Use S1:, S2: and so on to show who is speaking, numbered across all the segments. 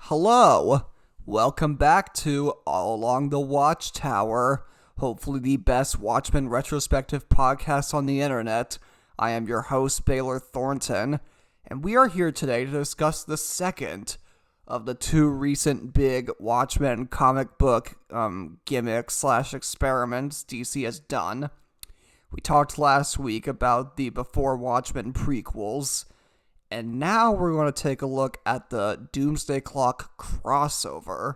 S1: Hello, welcome back to All Along the WATCHTOWER, hopefully the best Watchmen retrospective podcast on the internet. I am your host, Baylor Thornton, and we are here today to discuss the second of the two recent big Watchmen comic book gimmicks/experiments DC has done. We talked last week about the Before Watchmen prequels, and now we're going to take a look at the Doomsday Clock crossover.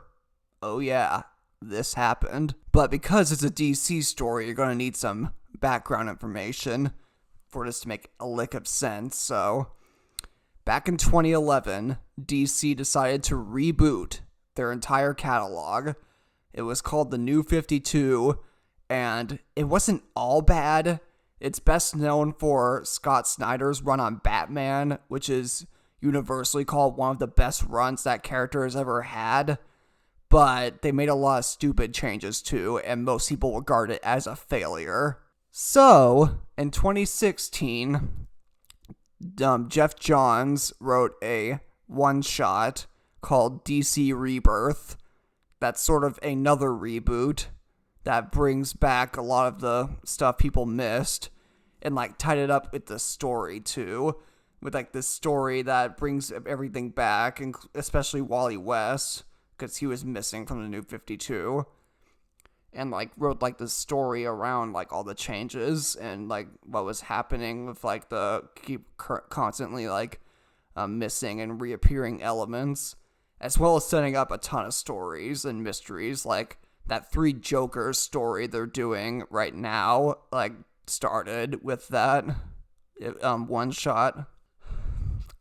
S1: Oh yeah, this happened. But because it's a DC story, you're going to need some background information for this to make a lick of sense. So, back in 2011, DC decided to reboot their entire catalog. It was called the New 52, and it wasn't all bad. It's best known for Scott Snyder's run on Batman, which is universally called one of the best runs that character has ever had. But they made a lot of stupid changes too, and most people regard it as a failure. So, in 2016, Jeff Johns wrote a one-shot called DC Rebirth. That's sort of another reboot that brings back a lot of the stuff people missed and tied it up with the story too, with this story that brings everything back, and especially Wally West, because he was missing from the New 52, and wrote the story around all the changes and what was happening with the constantly missing and reappearing elements, as well as setting up a ton of stories and mysteries that Three Jokers story they're doing right now, started with that one shot.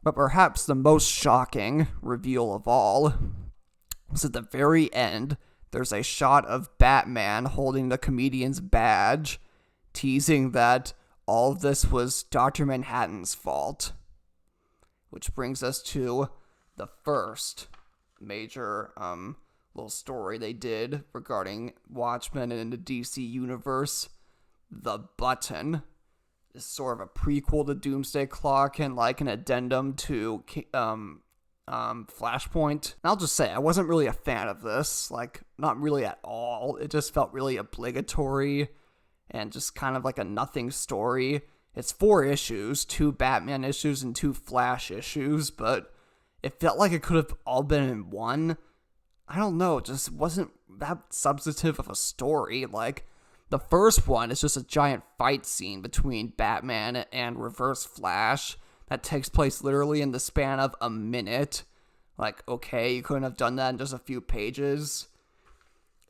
S1: But perhaps the most shocking reveal of all was at the very end. There's a shot of Batman holding the comedian's badge, teasing that all of this was Dr. Manhattan's fault. Which brings us to the first major little story they did regarding Watchmen and the DC universe. The Button is sort of a prequel to Doomsday Clock and an addendum to Flashpoint. And I'll just say, I wasn't really a fan of this, not really at all. It just felt really obligatory and just kind of a nothing story. It's 4 issues, 2 Batman issues and 2 Flash issues, but it felt like it could have all been in one. I don't know, it just wasn't that substantive of a story. The first one is just a giant fight scene between Batman and Reverse Flash that takes place literally in the span of a minute. Okay, you couldn't have done that in just a few pages.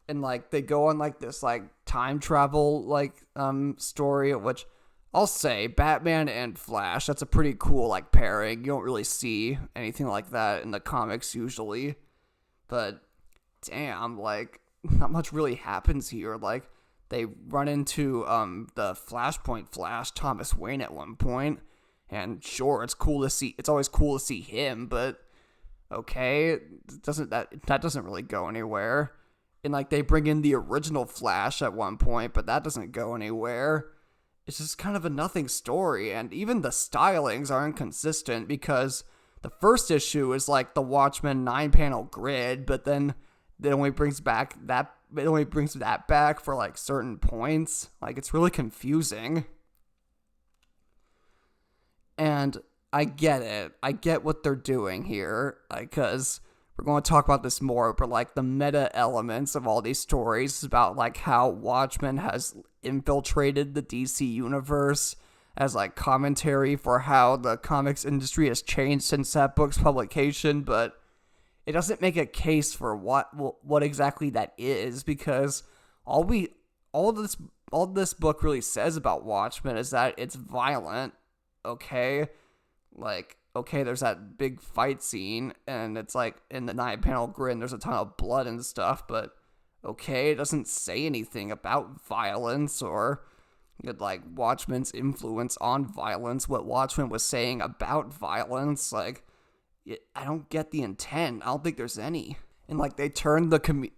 S1: And they go on this time travel story, which I'll say Batman and Flash, that's a pretty cool pairing. You don't really see anything like that in the comics usually. But damn, not much really happens here. They run into the Flashpoint Flash, Thomas Wayne, at one point, and sure, it's always cool to see him, but okay, that doesn't really go anywhere. And they bring in the original Flash at one point, but that doesn't go anywhere. It's just kind of a nothing story, and even the stylings are inconsistent, because the first issue is the Watchmen 9-panel grid, but then it only brings that back for certain points. It's really confusing. And I get it. I get what they're doing here, because we're going to talk about this more, but the meta elements of all these stories is about how Watchmen has infiltrated the DC universe as commentary for how the comics industry has changed since that book's publication, but it doesn't make a case for what exactly that is, because all this book really says about Watchmen is that it's violent. Okay, okay, there's that big fight scene, and it's in the 9-panel grid, and there's a ton of blood and stuff, but okay, it doesn't say anything about violence or Watchmen's influence on violence, what Watchmen was saying about violence. I don't get the intent. I don't think there's any. And they turned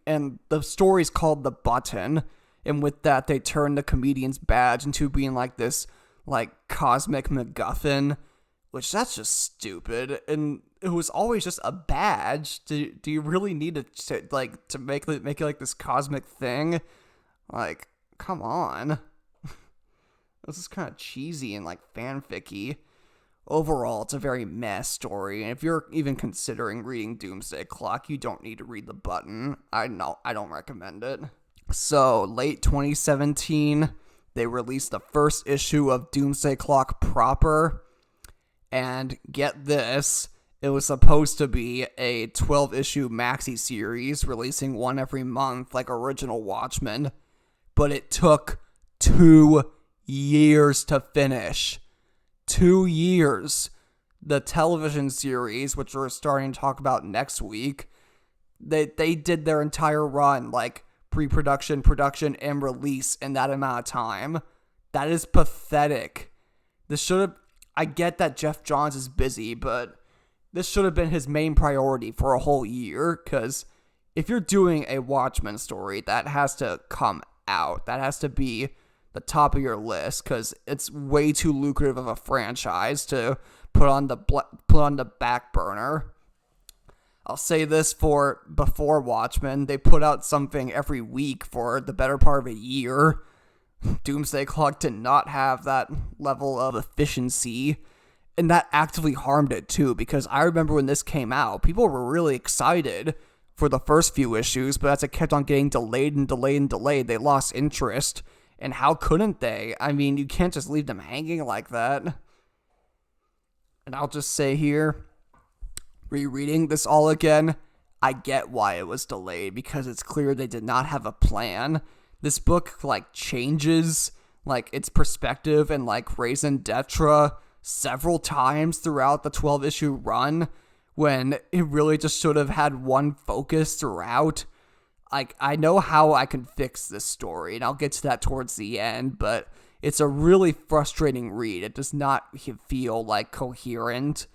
S1: and the story's called The Button, and with that they turned the comedian's badge into being this cosmic MacGuffin, which that's just stupid. And it was always just a badge. Do you really need to make it like this cosmic thing? Like, come on. This is kind of cheesy and like fanficky. Overall, it's a very meh story, and if you're even considering reading Doomsday Clock, you don't need to read the button. I don't recommend it. So, late 2017, they released the first issue of Doomsday Clock proper, and get this, it was supposed to be a 12-issue maxi series, releasing one every month like original Watchmen, but it took 2 years to finish. 2 years. The television series, which we're starting to talk about next week, they did their entire run, like pre-production, production, and release in that amount of time. That is pathetic. I get that Jeff Johns is busy, but this should have been his main priority for a whole year, because if you're doing a Watchmen story, that has to come out. That has to be the top of your list, because it's way too lucrative of a franchise to put on the back burner. I'll say this for Before Watchmen, they put out something every week for the better part of a year. Doomsday Clock did not have that level of efficiency, and that actively harmed it too, because I remember when this came out, people were really excited for the first few issues, but as it kept on getting delayed and delayed and delayed, they lost interest. And how couldn't they? I mean, you can't just leave them hanging like that. And I'll just say here, rereading this all again, I get why it was delayed, because it's clear they did not have a plan. This book, like, changes, like, its perspective and, like, raison d'etre several times throughout the 12-issue run, when it really just should have had one focus throughout. Like, I know how I can fix this story, and I'll get to that towards the end, but it's a really frustrating read. It does not feel, like, coherent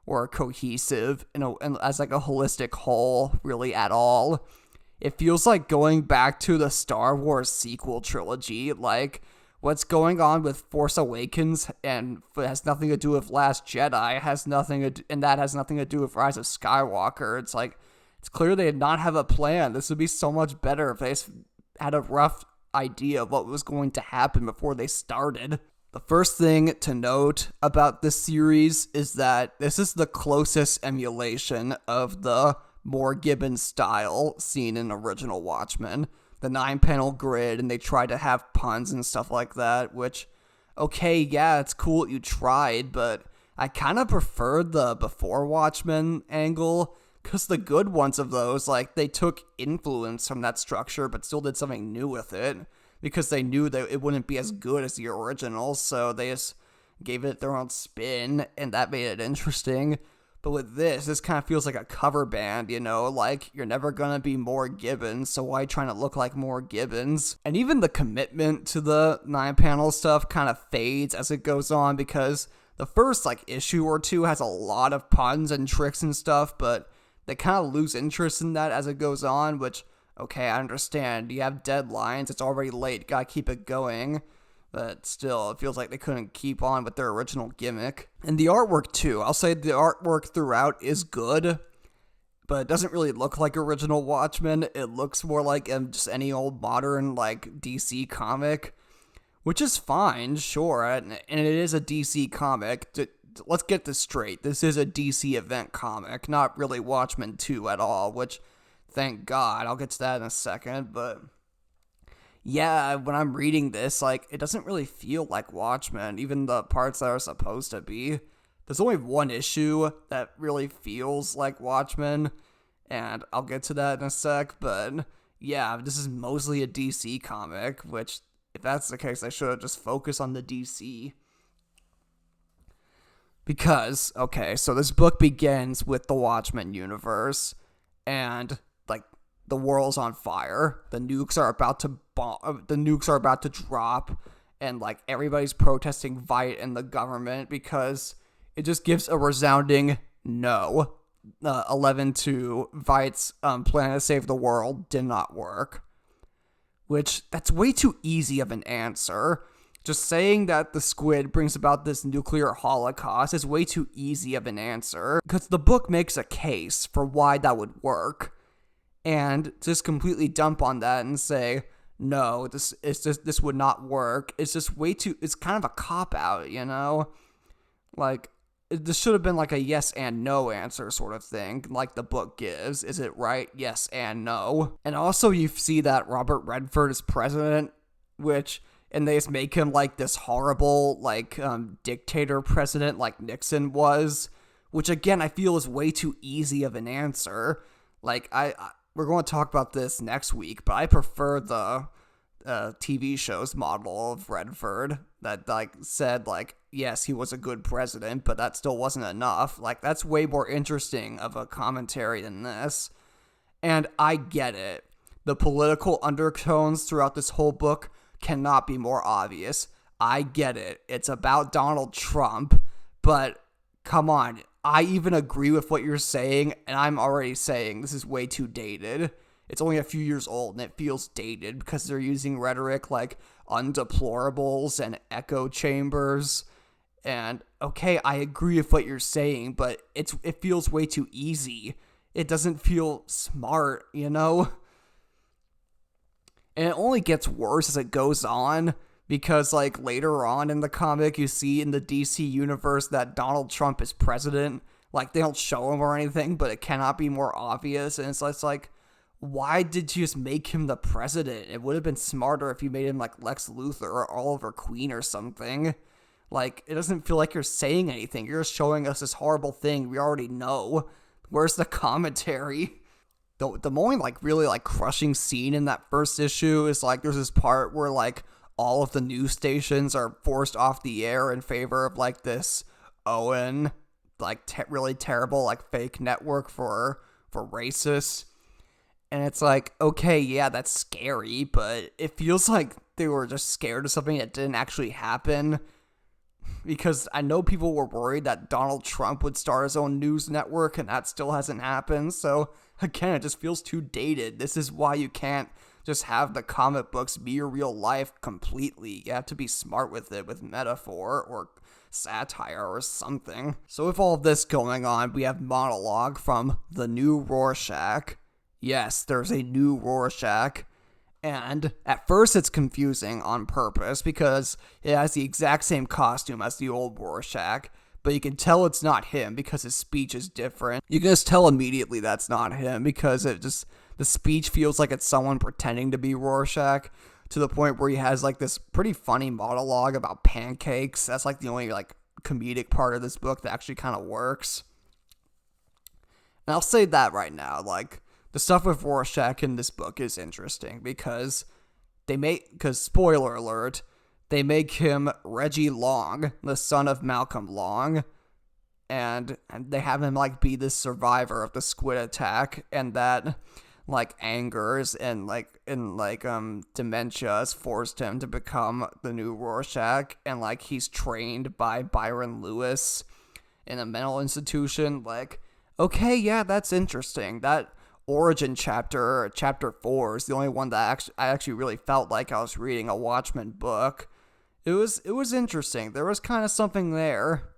S1: or cohesive as, like, a holistic whole, really, at all. It feels like going back to the Star Wars sequel trilogy, like, what's going on with Force Awakens, and it has nothing to do with Last Jedi, and that has nothing to do with Rise of Skywalker. It's like, it's clear they did not have a plan. This would be so much better if they had a rough idea of what was going to happen before they started. The first thing to note about this series is that this is the closest emulation of the Moore Gibbons style seen in original Watchmen. The 9-panel grid, and they tried to have puns and stuff like that, which, okay, yeah, it's cool that you tried, but I kind of preferred the Before Watchmen angle, because the good ones of those, like, they took influence from that structure, but still did something new with it, because they knew that it wouldn't be as good as the original, so they just gave it their own spin, and that made it interesting. But with this kind of feels like a cover band, you know, like, you're never gonna be Moore Gibbons, so why trying to look like Moore Gibbons? And even the commitment to the 9-panel stuff kind of fades as it goes on, because the first, like, issue or two has a lot of puns and tricks and stuff, but they kind of lose interest in that as it goes on, which, okay, I understand. You have deadlines, it's already late, gotta keep it going. But still, it feels like they couldn't keep on with their original gimmick. And the artwork, too. I'll say the artwork throughout is good, but it doesn't really look like original Watchmen. It looks more like just any old modern, like, DC comic, which is fine, sure. And it is a DC comic. Let's get this straight. This is a DC event comic, not really Watchmen 2 at all, which, thank God. I'll get to that in a second, but yeah, when I'm reading this, like, it doesn't really feel like Watchmen, even the parts that are supposed to be. There's only one issue that really feels like Watchmen, and I'll get to that in a sec, but yeah, this is mostly a DC comic, which, if that's the case, I should have just focused on the DC. Because, okay, so this book begins with the Watchmen universe, and, like, the world's on fire. The nukes are about to drop, and, like, everybody's protesting Veidt and the government because it just gives a resounding no. 11-2, Veidt's plan to save the world did not work. Which, that's way too easy of an answer. Just saying that the squid brings about this nuclear holocaust is way too easy of an answer, because the book makes a case for why that would work. And just completely dump on that and say, no, this would not work. It's just it's kind of a cop-out, you know? Like, this should have been like a yes and no answer sort of thing, like the book gives. Is it right? Yes and no. And also you see that Robert Redford is president, and they just make him like this horrible, like, dictator president like Nixon was, which again, I feel is way too easy of an answer. Like, we're going to talk about this next week, but I prefer the TV show's model of Redford that, like, said, like, yes, he was a good president, but that still wasn't enough. Like, that's way more interesting of a commentary than this. And I get it. The political undertones throughout this whole book cannot be more obvious. I get it. It's about Donald Trump, but come on. I even agree with what you're saying, and I'm already saying this is way too dated. It's only a few years old, and it feels dated because they're using rhetoric like undeplorables and echo chambers. And, okay, I agree with what you're saying, but it feels way too easy. It doesn't feel smart, you know? And it only gets worse as it goes on, because, like, later on in the comic, you see in the DC universe that Donald Trump is president. Like, they don't show him or anything, but it cannot be more obvious. And it's like, why did you just make him the president? It would have been smarter if you made him, like, Lex Luthor or Oliver Queen or something. Like, it doesn't feel like you're saying anything. You're just showing us this horrible thing we already know. Where's the commentary? The only, like, really, like, crushing scene in that first issue is, like, there's this part where, like, all of the news stations are forced off the air in favor of, like, this Owen, like, really terrible, like, fake network for racists. And it's like, okay, yeah, that's scary, but it feels like they were just scared of something that didn't actually happen. Because I know people were worried that Donald Trump would start his own news network, and that still hasn't happened. So, again, it just feels too dated. This is why you can't just have the comic books be your real life completely. You have to be smart with it, with metaphor or satire or something. So with all of this going on, we have Monologue from the new Rorschach. Yes, there's a new Rorschach. And at first it's confusing on purpose because it has the exact same costume as the old Rorschach, but you can tell it's not him because his speech is different. You can just tell immediately that's not him because the speech feels like it's someone pretending to be Rorschach, to the point where he has, like, this pretty funny monologue about pancakes. That's, like, the only, like, comedic part of this book that actually kind of works. And I'll say that right now, like, the stuff with Rorschach in this book is interesting because spoiler alert, they make him Reggie Long, the son of Malcolm Long, and they have him, like, be the survivor of the squid attack, and that, like, angers and dementia has forced him to become the new Rorschach, and, like, he's trained by Byron Lewis in a mental institution. Like, okay, yeah, that's interesting. That origin chapter 4, is the only one that I actually really felt like I was reading a Watchmen book. It was interesting. There was kind of something there.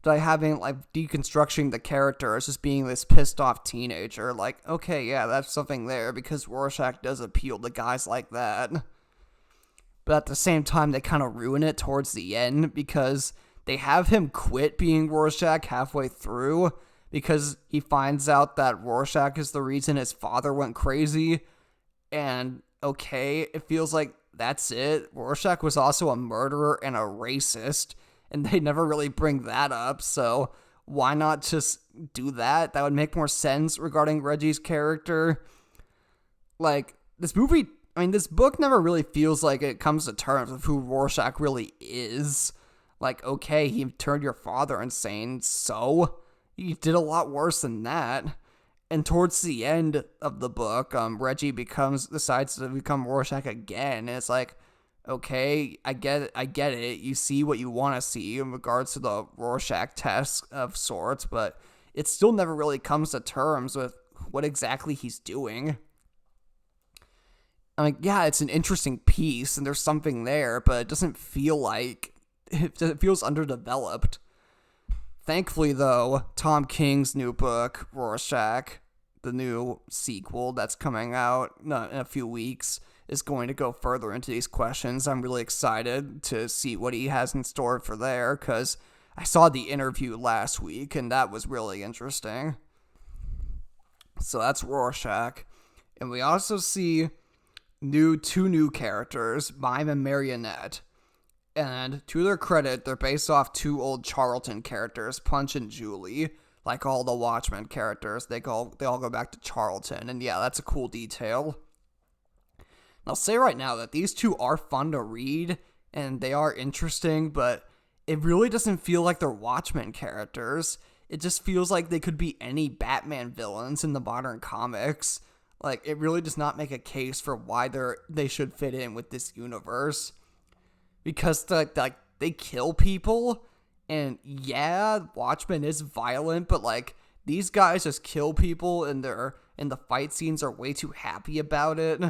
S1: By having, like, deconstructing the character as just being this pissed off teenager. Like, okay, yeah, that's something there because Rorschach does appeal to guys like that. But at the same time, they kind of ruin it towards the end because they have him quit being Rorschach halfway through because he finds out that Rorschach is the reason his father went crazy. And, okay, it feels like that's it. Rorschach was also a murderer and a racist, and they never really bring that up, so why not just do that? That would make more sense regarding Reggie's character. Like, this book never really feels like it comes to terms with who Rorschach really is. Like, okay, he turned your father insane, so he did a lot worse than that. And towards the end of the book, Reggie decides to become Rorschach again, and it's like, okay, I get it. You see what you want to see in regards to the Rorschach test of sorts, but it still never really comes to terms with what exactly he's doing. I'm like, yeah, it's an interesting piece and there's something there, but it doesn't feel like it feels underdeveloped. Thankfully, though, Tom King's new book, Rorschach, the new sequel that's coming out in a few weeks, is going to go further into these questions. I'm really excited to see what he has in store for there, because I saw the interview last week, and that was really interesting. So that's Rorschach. And we also see two new characters, Mime and Marionette. And to their credit, they're based off two old Charlton characters, Punch and Julie. Like all the Watchmen characters, they all go back to Charlton. And yeah, that's a cool detail. And I'll say right now that these two are fun to read, and they are interesting, but it really doesn't feel like they're Watchmen characters. It just feels like they could be any Batman villains in the modern comics. Like, it really does not make a case for why they should fit in with this universe. Because, they kill people, and yeah, Watchmen is violent, but, these guys just kill people, and the fight scenes are way too happy about it.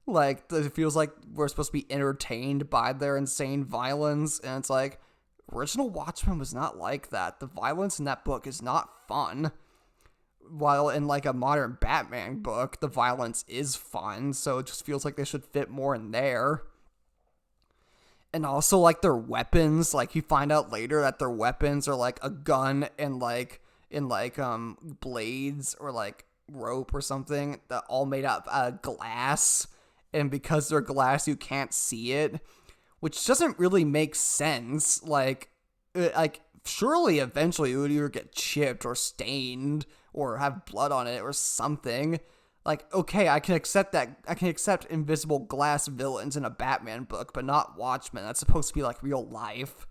S1: It feels like we're supposed to be entertained by their insane violence, and it's like, original Watchmen was not like that. The violence in that book is not fun. While in, a modern Batman book, the violence is fun, so it just feels like they should fit more in there. And also, their weapons, you find out later that their weapons are, a gun and, blades or, rope or something that all made out of glass. And because they're glass, you can't see it. Which doesn't really make sense. Surely eventually it would either get chipped or stained or have blood on it or something. Okay, I can accept that. I can accept invisible glass villains in a Batman book, but not Watchmen. That's supposed to be real life.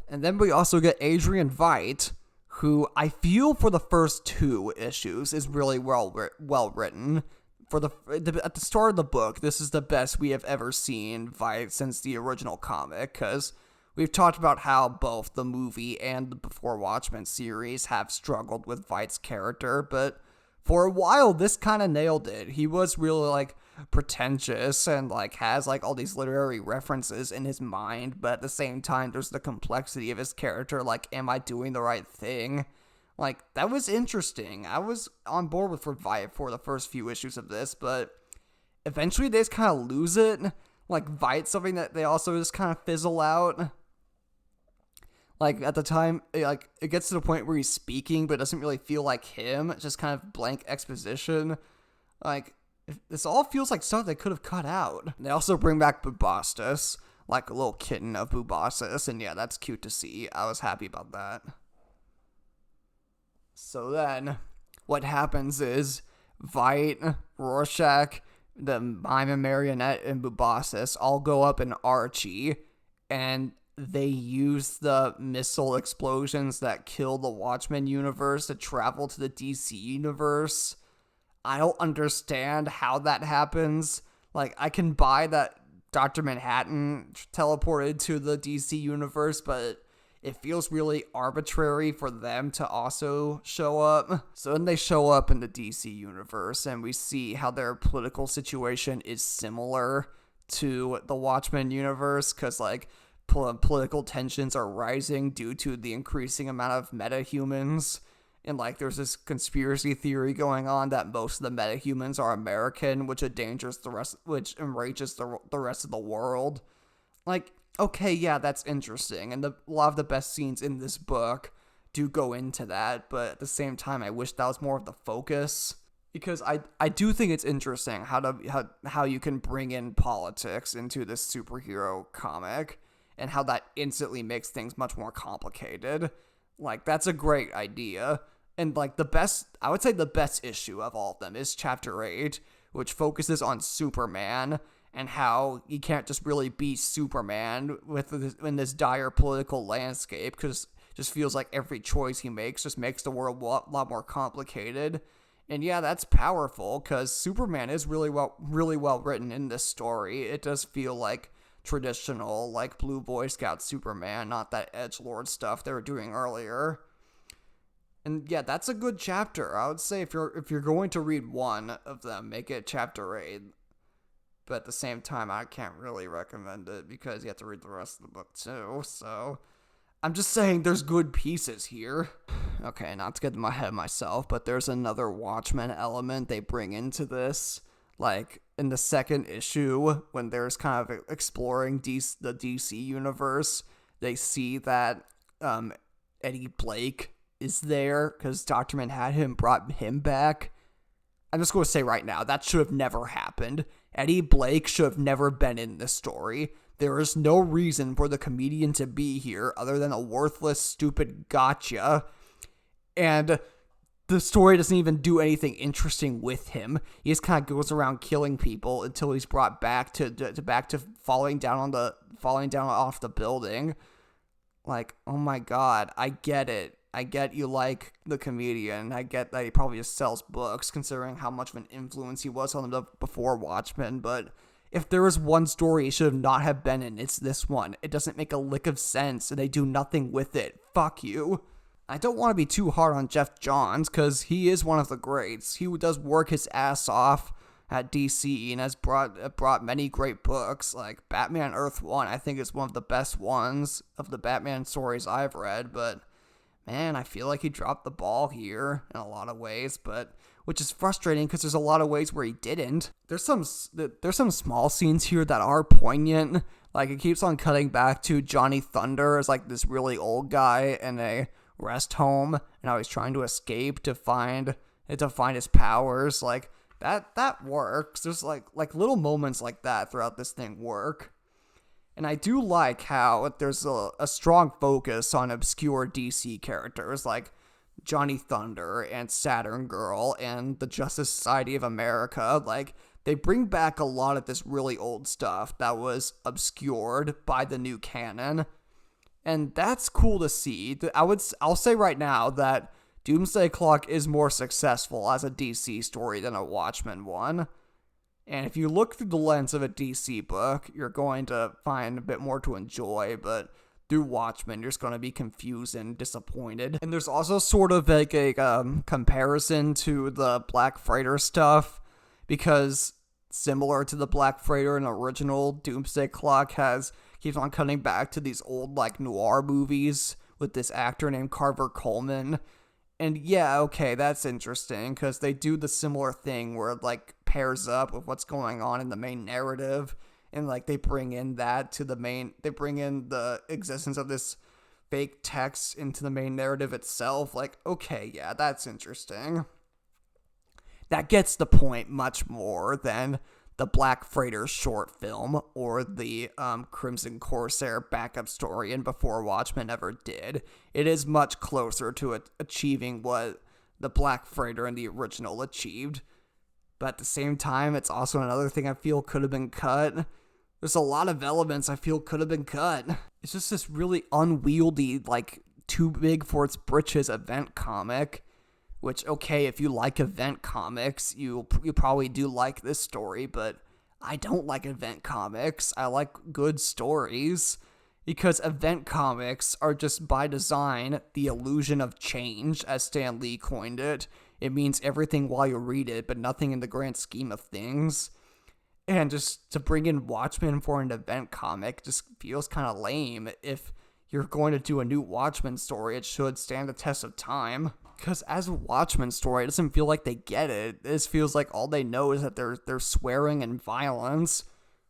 S1: And then we also get Adrian Veidt, who I feel for the first two issues is really well written. At the start of the book, this is the best we have ever seen Veidt since the original comic, because we've talked about how both the movie and the Before Watchmen series have struggled with Veidt's character, but for a while, this kind of nailed it. He was really, pretentious and, has, all these literary references in his mind, but at the same time, there's the complexity of his character, am I doing the right thing? That was interesting. I was on board with Veidt for the first few issues of this, but eventually they just kind of lose it. Veidt's something that they also just kind of fizzle out. At the time, it gets to the point where he's speaking, but it doesn't really feel like him. It's just kind of blank exposition. This all feels like stuff they could have cut out. They also bring back Bubastis, a little kitten of Bubastis, and yeah, that's cute to see. I was happy about that. So then, what happens is, Veidt, Rorschach, the Mime and Marionette, and Bubastis all go up in Archie, and they use the missile explosions that kill the Watchmen universe to travel to the DC universe. I don't understand how that happens. I can buy that Dr. Manhattan teleported to the DC universe, but it feels really arbitrary for them to also show up. So then they show up in the DC universe, and we see how their political situation is similar to the Watchmen universe, because, political tensions are rising due to the increasing amount of metahumans. And, there's this conspiracy theory going on that most of the metahumans are American, which enrages the rest of the world. Okay, yeah, that's interesting. And a lot of the best scenes in this book do go into that, but at the same time, I wish that was more of the focus. Because I do think it's interesting how you can bring in politics into this superhero comic, and how that instantly makes things much more complicated. That's a great idea. And, I would say the best issue of all of them is Chapter 8, which focuses on Superman, and how he can't just really be Superman in this dire political landscape, because it just feels like every choice he makes just makes the world a lot more complicated. And yeah, that's powerful, because Superman is really well written in this story. It does feel like traditional, Blue Boy Scout Superman, not that edgelord stuff they were doing earlier. And yeah, that's a good chapter. I would say if you're going to read one of them, make it Chapter 8. but at the same time, I can't really recommend it because you have to read the rest of the book too, so I'm just saying there's good pieces here. Okay, not to get in my head myself, but there's another Watchmen element they bring into this. Like, in the second issue, when there's kind of exploring the DC universe, they see that Eddie Blake is there because Dr. Manhattan brought him back. I'm just going to say right now, that should have never happened. Eddie Blake should have never been in this story. There is no reason for the comedian to be here other than a worthless, stupid gotcha. And the story doesn't even do anything interesting with him. He just kind of goes around killing people until he's brought back to falling down off the building. Like, oh my god, I get it. I get you like the comedian. I get that he probably just sells books, considering how much of an influence he was on the Before Watchmen, but if there was one story he should not have been in, it's this one. It doesn't make a lick of sense, and they do nothing with it. Fuck you. I don't want to be too hard on Jeff Johns, because he is one of the greats. He does work his ass off at DC, and has brought many great books, like Batman Earth 1, I think is one of the best ones of the Batman stories I've read, but man, I feel like he dropped the ball here in a lot of ways, but which is frustrating because there's a lot of ways where he didn't. There's some small scenes here that are poignant. Like, it keeps on cutting back to Johnny Thunder as like this really old guy in a rest home, and how he's trying to escape to find his powers. Like that works. There's like little moments like that throughout this thing work. And I do like how there's a strong focus on obscure DC characters like Johnny Thunder and Saturn Girl and the Justice Society of America. Like, they bring back a lot of this really old stuff that was obscured by the new canon. And that's cool to see. I'll say right now that Doomsday Clock is more successful as a DC story than a Watchmen one. And if you look through the lens of a DC book, you're going to find a bit more to enjoy, but through Watchmen, you're just going to be confused and disappointed. And there's also sort of like a comparison to the Black Freighter stuff, because similar to the Black Freighter in original, Doomsday Clock keeps on cutting back to these old like noir movies with this actor named Carver Coleman. And yeah, okay, that's interesting, because they do the similar thing where it, like, pairs up with what's going on in the main narrative, and, like, they bring in the existence of this fake text into the main narrative itself. Like, okay, yeah, that's interesting. That gets the point much more than the Black Freighter short film or the Crimson Corsair backup story in Before Watchmen ever did. It is much closer to achieving what the Black Freighter in the original achieved. But at the same time, it's also another thing I feel could have been cut. There's a lot of elements I feel could have been cut. It's just this really unwieldy, like, too big for its britches event comic. Which, okay, if you like event comics, you probably do like this story, but I don't like event comics. I like good stories, because event comics are just by design the illusion of change, as Stan Lee coined it. It means everything while you read it, but nothing in the grand scheme of things. And just to bring in Watchmen for an event comic just feels kind of lame. If you're going to do a new Watchmen story, it should stand the test of time. Because as a Watchmen story, it doesn't feel like they get it. This feels like all they know is that they're swearing and violence,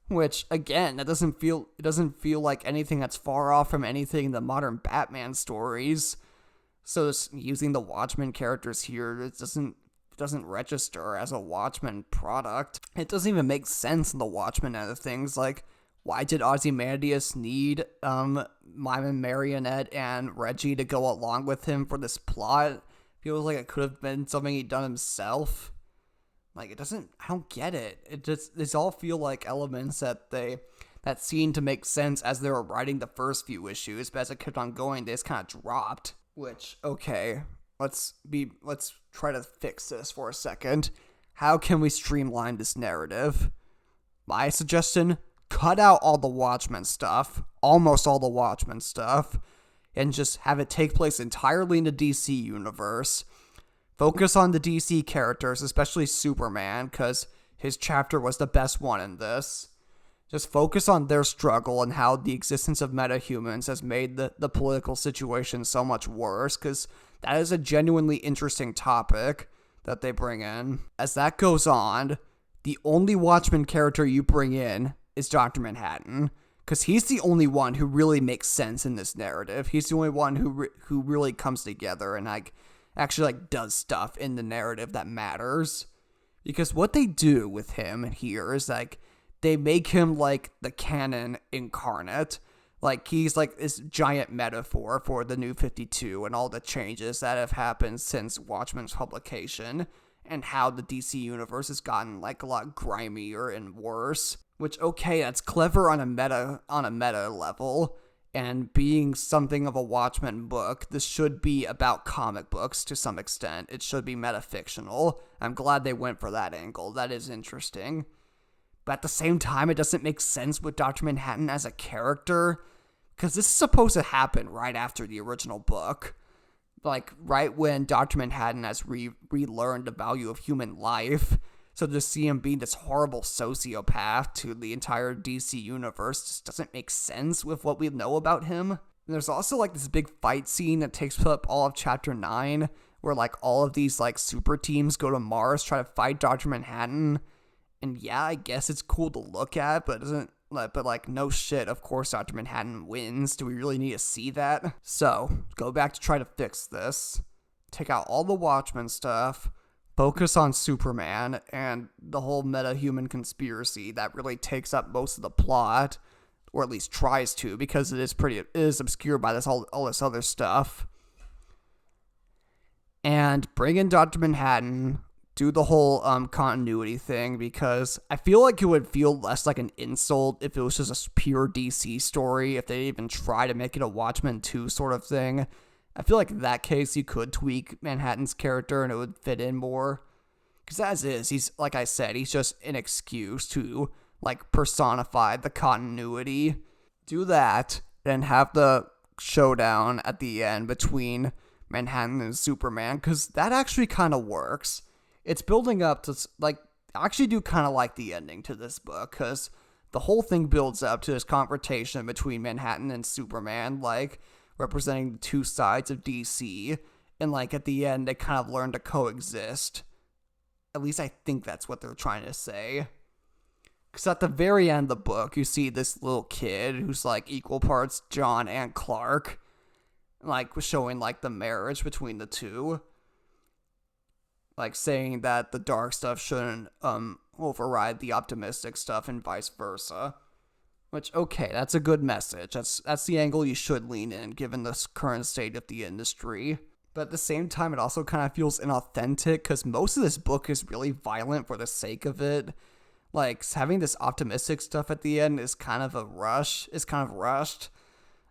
S1: which again, it doesn't feel like anything that's far off from anything in the modern Batman stories. So using the Watchmen characters here, it doesn't register as a Watchmen product. It doesn't even make sense in the Watchmen end of things. Like, why did Ozymandias need Mime and Marionette and Reggie to go along with him for this plot? Feels like it could have been something he'd done himself. Like, I don't get it. These all feel like elements that seemed to make sense as they were writing the first few issues, but as it kept on going, they just kind of dropped. Which, okay, let's try to fix this for a second. How can we streamline this narrative? My suggestion, cut out all the Watchmen stuff, almost all the Watchmen stuff, and just have it take place entirely in the DC universe. Focus on the DC characters, especially Superman, because his chapter was the best one in this. Just focus on their struggle and how the existence of metahumans has made the political situation so much worse, because that is a genuinely interesting topic that they bring in. As that goes on, the only Watchmen character you bring in is Dr. Manhattan, because he's the only one who really makes sense in this narrative. He's the only one who really comes together and actually does stuff in the narrative that matters. Because what they do with him here is they make him like the canon incarnate. He's like this giant metaphor for the New 52 and all the changes that have happened since Watchmen's publication, and how the DC universe has gotten a lot grimier and worse. Which, okay, that's clever on a meta level, and being something of a Watchmen book, this should be about comic books to some extent. It should be metafictional. I'm glad they went for that angle. That is interesting. But at the same time, it doesn't make sense with Dr. Manhattan as a character, because this is supposed to happen right after the original book. Right when Dr. Manhattan has relearned the value of human life. So to see him being this horrible sociopath to the entire DC universe just doesn't make sense with what we know about him. And there's also this big fight scene that takes up all of chapter 9, where all of these super teams go to Mars, try to fight Dr. Manhattan. And yeah, I guess it's cool to look at, but it doesn't. But no shit, of course Dr. Manhattan wins. Do we really need to see that? So, go back to try to fix this. Take out all the Watchmen stuff. Focus on Superman and the whole meta-human conspiracy that really takes up most of the plot. Or at least tries to, because it is obscured by all this other stuff. And bring in Dr. Manhattan. Do the whole continuity thing, because I feel like it would feel less like an insult if it was just a pure DC story, if they even try to make it a Watchmen 2 sort of thing. I feel like in that case you could tweak Manhattan's character and it would fit in more. Because as is, he's, like I said, he's just an excuse to personify the continuity. Do that, and have the showdown at the end between Manhattan and Superman, because that actually kind of works. It's building up to, I actually do kind of like the ending to this book, because the whole thing builds up to this confrontation between Manhattan and Superman, representing the two sides of DC, and, at the end, they kind of learn to coexist. At least I think that's what they're trying to say. Because at the very end of the book, you see this little kid who's, equal parts John and Clark, showing, the marriage between the two. Saying that the dark stuff shouldn't override the optimistic stuff and vice versa. Which, okay, that's a good message. That's the angle you should lean in, given the current state of the industry. But at the same time, it also kind of feels inauthentic, because most of this book is really violent for the sake of it. Having this optimistic stuff at the end is kind of rushed.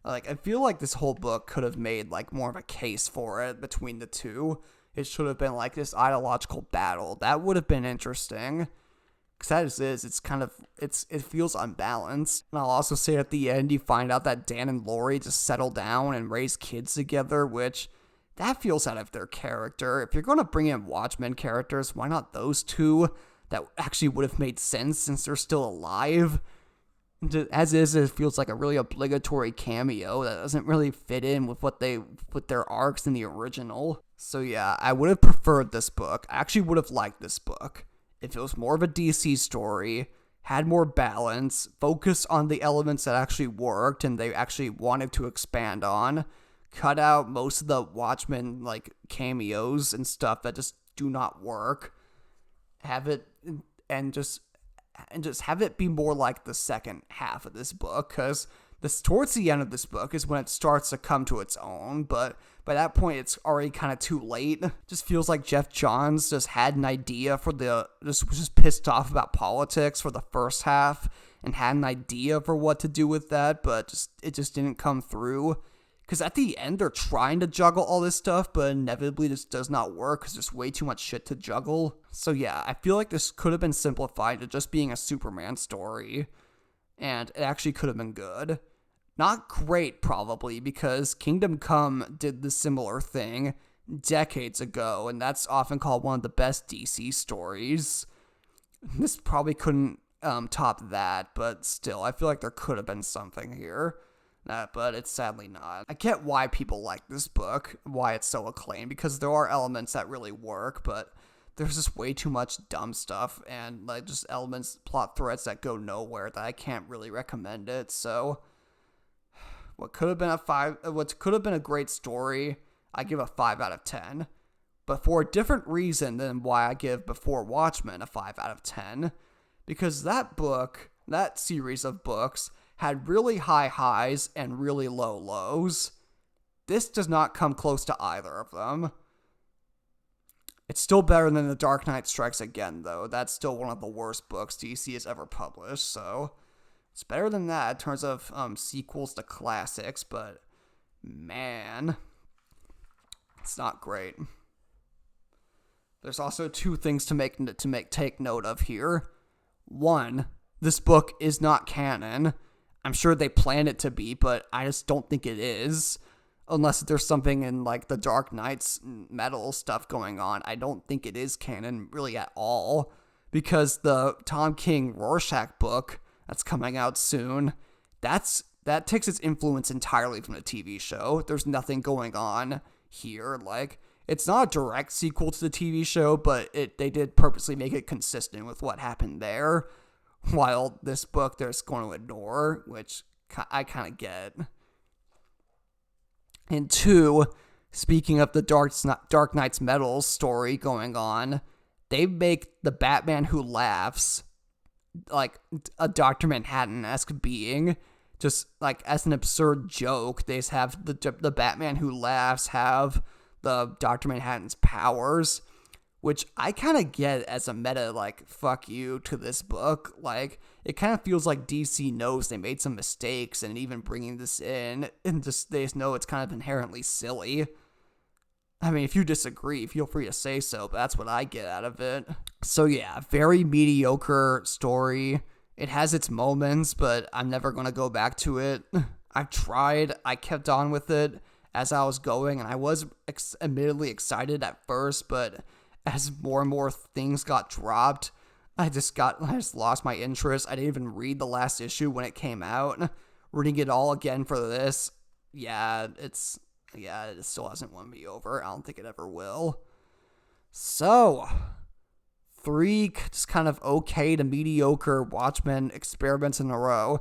S1: I feel like this whole book could have made, more of a case for it between the two. It should have been this ideological battle. That would have been interesting. Because as is, it feels unbalanced. And I'll also say at the end, you find out that Dan and Lori just settle down and raise kids together, which, that feels out of their character. If you're going to bring in Watchmen characters, why not those two? That actually would have made sense since they're still alive. As is, it feels like a really obligatory cameo that doesn't really fit in with their arcs in the original. So yeah, I would have preferred this book. I actually would have liked this book if it was more of a DC story, had more balance, focused on the elements that actually worked and they actually wanted to expand on, cut out most of the Watchmen cameos and stuff that just do not work. Have it and just have it be more like the second half of this book, because towards the end of this book is when it starts to come to its own, but by that point it's already kind of too late. Just feels like Jeff Johns just had an idea was just pissed off about politics for the first half and had an idea for what to do with that, but it just didn't come through. Because at the end, they're trying to juggle all this stuff, but inevitably this does not work because there's way too much shit to juggle. So yeah, I feel like this could have been simplified to just being a Superman story. And it actually could have been good. Not great, probably, because Kingdom Come did the similar thing decades ago, and that's often called one of the best DC stories. This probably couldn't top that, but still, I feel like there could have been something here. But it's sadly not. I get why people like this book, why it's so acclaimed, because there are elements that really work, but there's just way too much dumb stuff and like just elements, plot threads that go nowhere that I can't really recommend it. So what could have been a great story, I give a 5 out of 10. But for a different reason than why I give Before Watchmen a 5 out of 10. Because that series of books, had really high highs and really low lows. This does not come close to either of them. It's still better than The Dark Knight Strikes Again, though. That's still one of the worst books DC has ever published, so it's better than that in terms of sequels to classics, but man, it's not great. There's also two things to take note of here. One, this book is not canon. I'm sure they planned it to be, but I just don't think it is. Unless there's something in like the Dark Knight's metal stuff going on. I don't think it is canon really at all. Because the Tom King Rorschach book that's coming out soon, that takes its influence entirely from the TV show. There's nothing going on here. Like, it's not a direct sequel to the TV show, but they did purposely make it consistent with what happened there. While this book they're just going to ignore, which I kind of get. And two, speaking of the Dark Knight's Metal story going on, they make the Batman Who Laughs like a Dr. Manhattan-esque being, just like as an absurd joke. They just have the Batman Who Laughs have the Dr. Manhattan's powers, which I kind of get as a meta, like, fuck you to this book. Like, it kind of feels like DC knows they made some mistakes, and even bringing this in, and they just know it's kind of inherently silly. I mean, if you disagree, feel free to say so, but that's what I get out of it. So yeah, very mediocre story. It has its moments, but I'm never going to go back to it. I've tried, I kept on with it as I was going, and I was admittedly excited at first, but as more and more things got dropped, I just lost my interest. I didn't even read the last issue when it came out. Reading it all again for this, it still hasn't won me over. I don't think it ever will. So, 3 just kind of okay to mediocre Watchmen experiments in a row.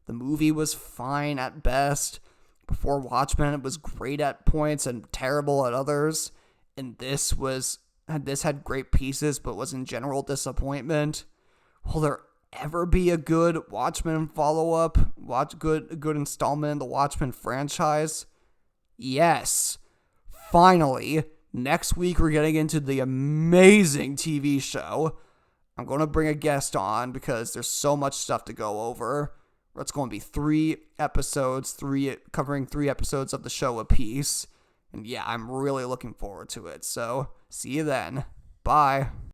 S1: The movie was fine at best. Before Watchmen, it was great at points and terrible at others. And this had great pieces, but was in general disappointment. Will there ever be a good Watchmen follow-up? A good installment in the Watchmen franchise? Yes. Finally. Next week, we're getting into the amazing TV show. I'm going to bring a guest on because there's so much stuff to go over. It's going to be 3 episodes, covering 3 episodes of the show apiece. And yeah, I'm really looking forward to it. So, see you then. Bye.